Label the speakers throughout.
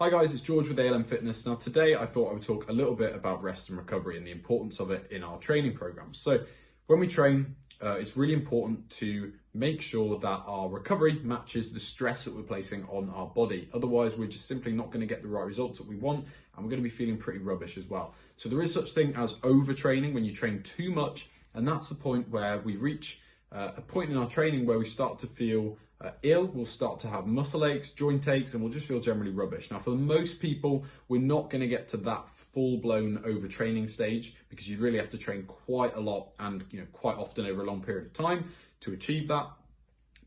Speaker 1: Hi guys, it's George with ALM Fitness. Now today I thought I would talk a little bit about rest and recovery and the importance of it in our training programs. So when we train, it's really important to make sure that our recovery matches the stress that we're placing on our body. Otherwise, we're just simply not going to get the right results that we want, and we're going to be feeling pretty rubbish as well. So there is such thing as overtraining, when you train too much, and that's the point where we reach a point in our training where we start to feel ill, we'll start to have muscle aches, joint aches, and we'll just feel generally rubbish. Now, for most people, we're not going to get to that full-blown overtraining stage because you really have to train quite a lot and quite often over a long period of time to achieve that.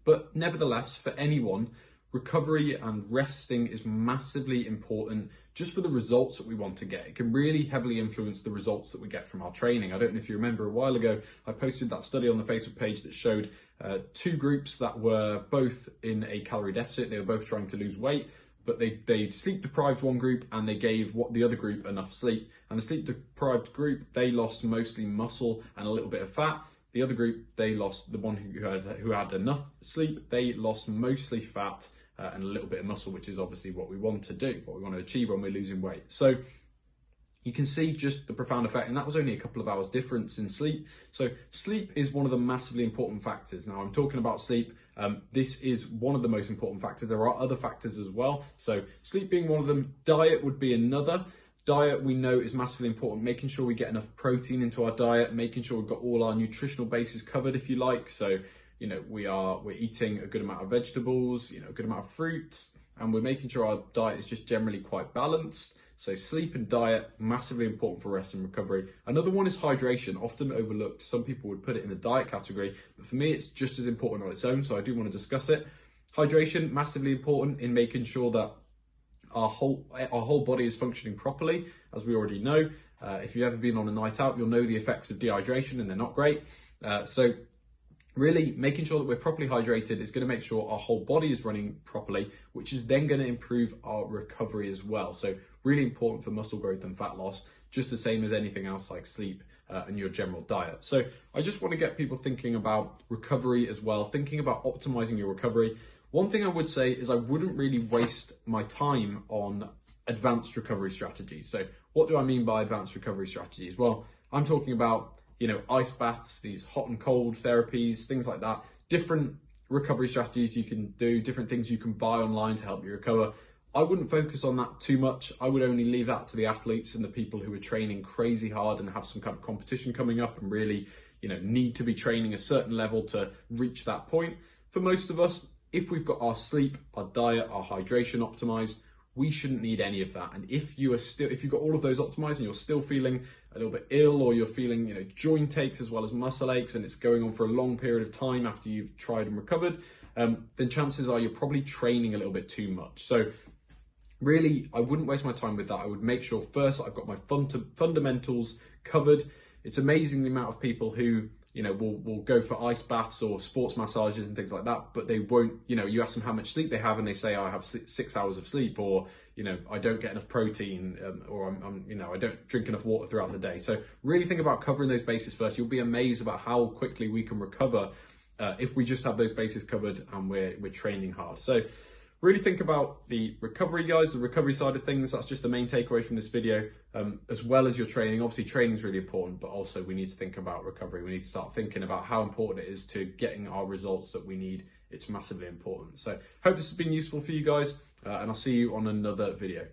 Speaker 1: But nevertheless, for anyone, recovery and resting is massively important just for the results that we want to get. It can really heavily influence the results that we get from our training. I don't know if you remember, a while ago, I posted that study on the Facebook page that showed two groups that were both in a calorie deficit. They were both trying to lose weight, but they sleep deprived one group and they gave the other group enough sleep. And the sleep deprived group, they lost mostly muscle and a little bit of fat. The other group, they lost, the one who had enough sleep, they lost mostly fat and a little bit of muscle, which is obviously what we want to do, what we want to achieve when we're losing weight. So you can see just the profound effect, and that was only a couple of hours difference in sleep. So sleep is one of the massively important factors. Now I'm talking about sleep. This is one of the most important factors. There are other factors as well. So sleep being one of them, diet would be another. Diet, we know, is massively important, making sure we get enough protein into our diet, making sure we've got all our nutritional bases covered, if you like. So, we're eating a good amount of vegetables, a good amount of fruits, and we're making sure our diet is just generally quite balanced. So sleep and diet, massively important for rest and recovery. Another one is hydration, often overlooked. Some people would put it in the diet category, but for me, it's just as important on its own. So I do want to discuss it. Hydration, massively important in making sure that our whole body is functioning properly, as we already know. If you've ever been on a night out, you'll know the effects of dehydration, and they're not great. So really making sure that we're properly hydrated is going to make sure our whole body is running properly, which is then going to improve our recovery as well. So really important for muscle growth and fat loss, just the same as anything else like sleep and your general diet. So I just want to get people thinking about recovery as well, thinking about optimizing your recovery. One thing I would say is I wouldn't really waste my time on advanced recovery strategies. So what do I mean by advanced recovery strategies? Well, I'm talking about, ice baths, these hot and cold therapies, things like that, different recovery strategies you can do, different things you can buy online to help you recover. I wouldn't focus on that too much. I would only leave that to the athletes and the people who are training crazy hard and have some kind of competition coming up and really, need to be training a certain level to reach that point. For most of us, if we've got our sleep, our diet, our hydration optimized, we shouldn't need any of that. And if you've got all of those optimized and you're still feeling a little bit ill, or you're feeling, joint aches as well as muscle aches, and it's going on for a long period of time after you've tried and recovered, then chances are you're probably training a little bit too much. So really, I wouldn't waste my time with that. I would make sure first I've got my fundamentals covered. It's amazing the amount of people who will go for ice baths or sports massages and things like that, but they won't, you ask them how much sleep they have and they say, I have 6 hours of sleep, or, I don't get enough protein, or I don't drink enough water throughout the day. So really think about covering those bases first. You'll be amazed about how quickly we can recover if we just have those bases covered and we're training hard. So really think about the recovery, guys, the recovery side of things. That's just the main takeaway from this video, as well as your training. Obviously, training is really important, but also we need to think about recovery. We need to start thinking about how important it is to getting our results that we need. It's massively important. So hope this has been useful for you guys, and I'll see you on another video.